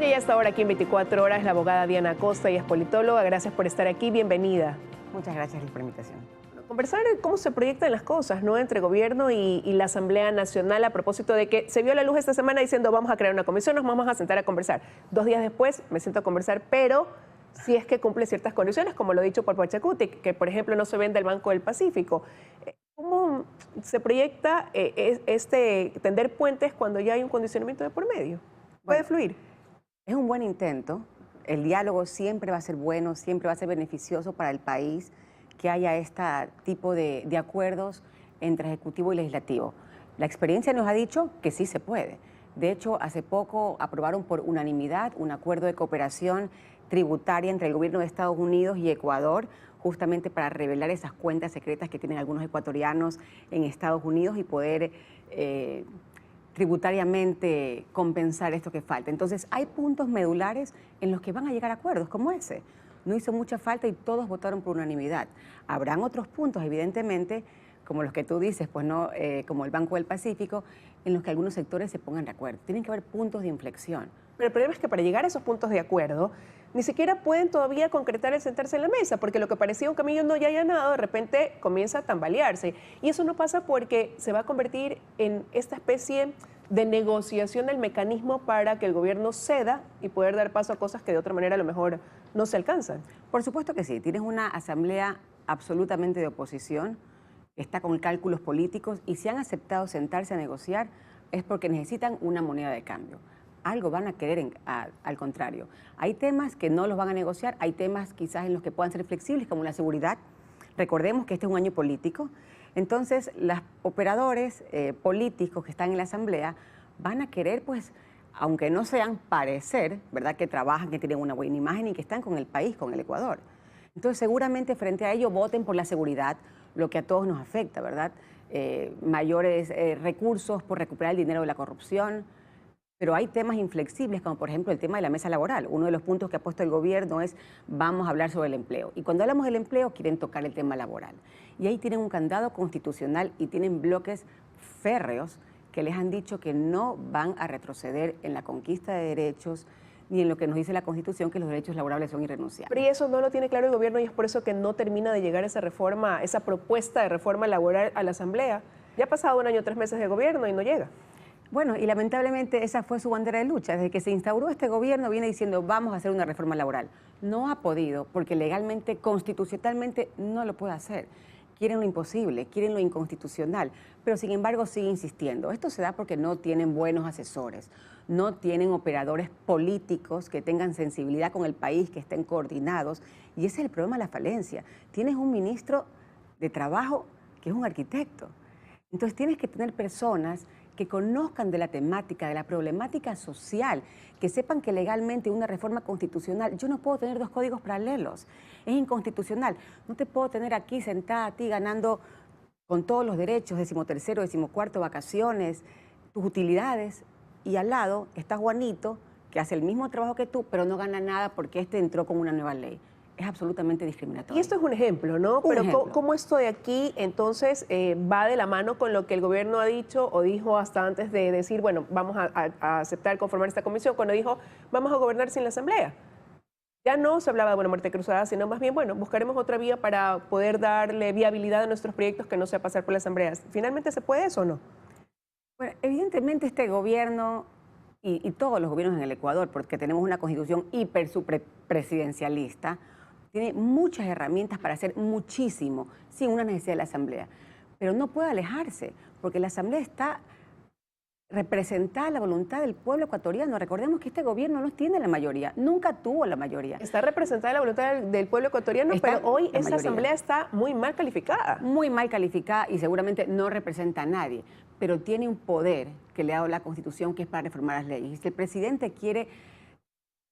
Y hasta ahora aquí en 24 horas, la abogada Diana Acosta, y es politóloga. Gracias por estar aquí, bienvenida. Muchas gracias por la invitación. Conversar cómo se proyectan las cosas, ¿no?, entre gobierno y la Asamblea Nacional, a propósito de que se vio la luz esta semana diciendo vamos a crear una comisión, nos vamos a sentar a conversar. 2 días después me siento a conversar, pero si es que cumple ciertas condiciones, como lo dicho por Pachacuti, que por ejemplo no se vende el Banco del Pacífico. ¿Cómo se proyecta tender puentes cuando ya hay un condicionamiento de por medio? ¿Puede fluir? Es un buen intento. El diálogo siempre va a ser bueno, siempre va a ser beneficioso para el país que haya este tipo de acuerdos entre Ejecutivo y Legislativo. La experiencia nos ha dicho que sí se puede. De hecho, hace poco aprobaron por unanimidad un acuerdo de cooperación tributaria entre el gobierno de Estados Unidos y Ecuador, justamente para revelar esas cuentas secretas que tienen algunos ecuatorianos en Estados Unidos y poder tributariamente compensar esto que falta. Entonces, hay puntos medulares en los que van a llegar a acuerdos como ese. No hizo mucha falta y todos votaron por unanimidad. Habrán otros puntos, evidentemente, como los que tú dices, pues no, como el Banco del Pacífico, en los que algunos sectores se pongan de acuerdo. Tienen que haber puntos de inflexión. Pero el problema es que para llegar a esos puntos de acuerdo, ni siquiera pueden todavía concretar el sentarse en la mesa, porque lo que parecía un camino no ya allanado, de repente comienza a tambalearse. Y eso no pasa porque se va a convertir en esta especie de negociación del mecanismo para que el gobierno ceda y poder dar paso a cosas que de otra manera a lo mejor no se alcanzan. Por supuesto que sí. Tienes una asamblea absolutamente de oposición, que está con cálculos políticos, y si han aceptado sentarse a negociar es porque necesitan una moneda de cambio. Algo van a querer, al contrario. Hay temas que no los van a negociar, hay temas quizás en los que puedan ser flexibles, como la seguridad. Recordemos que este es un año político, entonces los operadores políticos que están en la Asamblea van a querer, pues, aunque no sean, parecer, ¿verdad?, que trabajan, que tienen una buena imagen y que están con el país, con el Ecuador. Entonces, seguramente frente a ello voten por la seguridad, lo que a todos nos afecta, ¿verdad? Mayores recursos por recuperar el dinero de la corrupción. Pero hay temas inflexibles, como por ejemplo el tema de la mesa laboral. Uno de los puntos que ha puesto el gobierno es vamos a hablar sobre el empleo. Y cuando hablamos del empleo quieren tocar el tema laboral. Y ahí tienen un candado constitucional y tienen bloques férreos que les han dicho que no van a retroceder en la conquista de derechos ni en lo que nos dice la Constitución, que los derechos laborables son irrenunciables. Pero y eso no lo tiene claro el gobierno y es por eso que no termina de llegar esa reforma, esa propuesta de reforma laboral a la Asamblea. Ya ha pasado 1 año, 3 meses de gobierno y no llega. Bueno, y lamentablemente esa fue su bandera de lucha. Desde que se instauró este gobierno viene diciendo vamos a hacer una reforma laboral. No ha podido porque legalmente, constitucionalmente no lo puede hacer. Quieren lo imposible, quieren lo inconstitucional, pero sin embargo sigue insistiendo. Esto se da porque no tienen buenos asesores, no tienen operadores políticos que tengan sensibilidad con el país, que estén coordinados, y ese es el problema de la falencia. Tienes un ministro de Trabajo que es un arquitecto. Entonces tienes que tener personas que conozcan de la temática, de la problemática social, que sepan que legalmente una reforma constitucional, yo no puedo tener 2 códigos paralelos, es inconstitucional. No te puedo tener aquí sentada a ti ganando con todos los derechos, 13º, 14º, vacaciones, tus utilidades, y al lado está Juanito, que hace el mismo trabajo que tú, pero no gana nada porque este entró con una nueva ley. Es absolutamente discriminatorio. Y esto es un ejemplo, ¿no? Pero ¿cómo esto de aquí entonces va de la mano con lo que el gobierno ha dicho o dijo hasta antes de decir, bueno, vamos a aceptar conformar esta comisión, cuando dijo, vamos a gobernar sin la Asamblea? Ya no se hablaba de buena muerte cruzada, sino más bien, bueno, buscaremos otra vía para poder darle viabilidad a nuestros proyectos que no sea pasar por la Asamblea. ¿Finalmente se puede eso o no? Bueno, evidentemente este gobierno y todos los gobiernos en el Ecuador, porque tenemos una constitución presidencialista, tiene muchas herramientas para hacer muchísimo sin una necesidad de la Asamblea. Pero no puede alejarse, porque la Asamblea está representada la voluntad del pueblo ecuatoriano. Recordemos que este gobierno no tiene la mayoría, nunca tuvo la mayoría. Está representada la voluntad del pueblo ecuatoriano, pero hoy esa asamblea está muy mal calificada. Muy mal calificada y seguramente no representa a nadie, pero tiene un poder que le ha dado la Constitución, que es para reformar las leyes. Y si el presidente quiere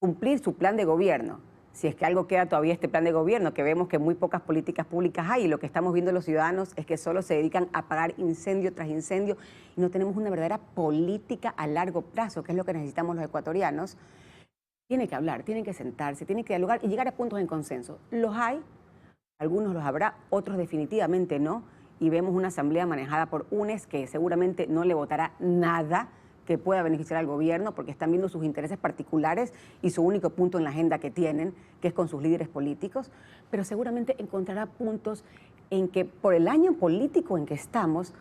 cumplir su plan de gobierno, si es que algo queda todavía este plan de gobierno, que vemos que muy pocas políticas públicas hay, y lo que estamos viendo los ciudadanos es que solo se dedican a apagar incendio tras incendio y no tenemos una verdadera política a largo plazo, que es lo que necesitamos los ecuatorianos. Tiene que hablar, tiene que sentarse, tiene que dialogar y llegar a puntos en consenso. Los hay, algunos los habrá, otros definitivamente no, y vemos una asamblea manejada por UNES que seguramente no le votará nada, que pueda beneficiar al gobierno, porque están viendo sus intereses particulares y su único punto en la agenda que tienen, que es con sus líderes políticos, pero seguramente encontrará puntos en que por el año político en que estamos,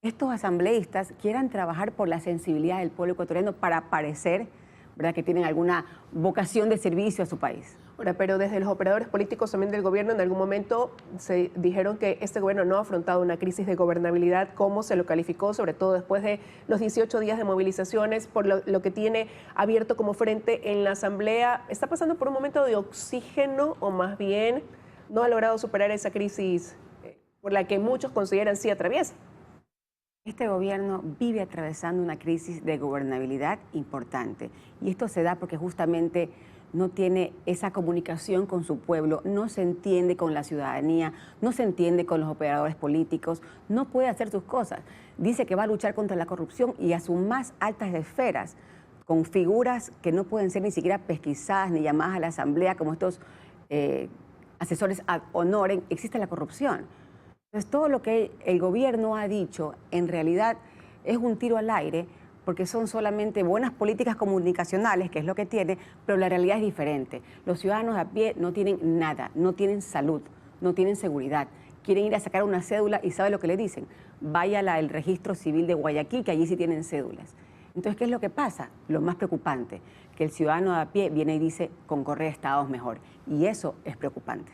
estos asambleístas quieran trabajar por la sensibilidad del pueblo ecuatoriano para parecer, ¿verdad?, que tienen alguna vocación de servicio a su país. Ahora, pero desde los operadores políticos también del gobierno en algún momento se dijeron que este gobierno no ha afrontado una crisis de gobernabilidad, como se lo calificó, sobre todo después de los 18 días de movilizaciones, por lo que tiene abierto como frente en la Asamblea. ¿Está pasando por un momento de oxígeno o más bien no ha logrado superar esa crisis por la que muchos consideran sí atraviesa? Este gobierno vive atravesando una crisis de gobernabilidad importante y esto se da porque justamente no tiene esa comunicación con su pueblo, no se entiende con la ciudadanía, no se entiende con los operadores políticos, no puede hacer sus cosas. Dice que va a luchar contra la corrupción y a sus más altas esferas, con figuras que no pueden ser ni siquiera pesquisadas ni llamadas a la asamblea, como estos asesores ad honorem, existe la corrupción. Entonces, todo lo que el gobierno ha dicho en realidad es un tiro al aire, porque son solamente buenas políticas comunicacionales, que es lo que tiene, pero la realidad es diferente. Los ciudadanos a pie no tienen nada, no tienen salud, no tienen seguridad. Quieren ir a sacar una cédula y ¿sabe lo que le dicen? Vaya al registro civil de Guayaquil, que allí sí tienen cédulas. Entonces, ¿qué es lo que pasa? Lo más preocupante, que el ciudadano a pie viene y dice, con Correa Estados mejor. Y eso es preocupante.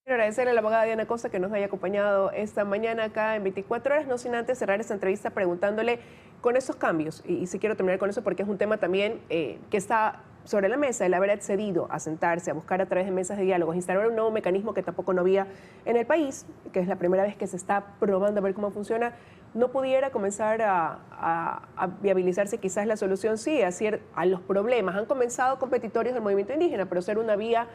Quiero agradecerle a la abogada Diana Costa que nos haya acompañado esta mañana acá en 24 horas, no sin antes cerrar esta entrevista preguntándole con estos cambios, y sí quiero terminar con eso porque es un tema también que está sobre la mesa, el haber accedido a sentarse, a buscar a través de mesas de diálogos, instalar un nuevo mecanismo que tampoco no había en el país, que es la primera vez que se está probando a ver cómo funciona, no pudiera comenzar a viabilizarse quizás la solución, sí, a los problemas. Han comenzado competitorios del movimiento indígena, pero ser una vía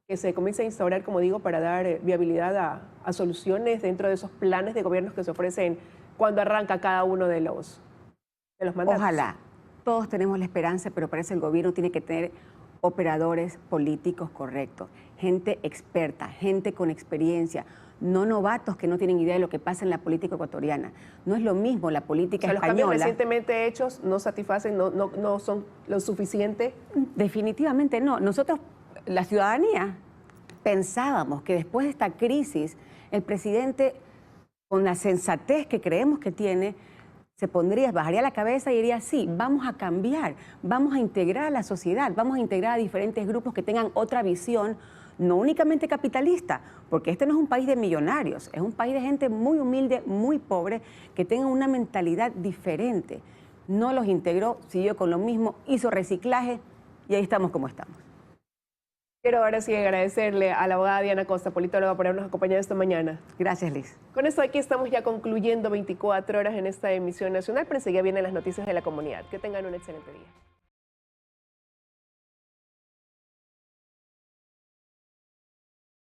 que se comience a instaurar, como digo, para dar viabilidad a soluciones dentro de esos planes de gobiernos que se ofrecen cuando arranca cada uno de los mandatos. Ojalá. Todos tenemos la esperanza, pero para eso el gobierno tiene que tener operadores políticos correctos, gente experta, gente con experiencia, no novatos que no tienen idea de lo que pasa en la política ecuatoriana. No es lo mismo la política española. Los cambios recientemente hechos no satisfacen, no son lo suficiente. Definitivamente no. Nosotros, la ciudadanía, pensábamos que después de esta crisis, el presidente, con la sensatez que creemos que tiene, bajaría la cabeza y diría, sí, vamos a cambiar, vamos a integrar a la sociedad, vamos a integrar a diferentes grupos que tengan otra visión, no únicamente capitalista, porque este no es un país de millonarios, es un país de gente muy humilde, muy pobre, que tenga una mentalidad diferente. No los integró, siguió con lo mismo, hizo reciclaje y ahí estamos como estamos. Quiero ahora sí agradecerle a la abogada Diana Costa, politóloga, por habernos acompañado esta mañana. Gracias, Liz. Con esto aquí estamos ya concluyendo 24 horas en esta emisión nacional, pero enseguida vienen las noticias de la comunidad. Que tengan un excelente día.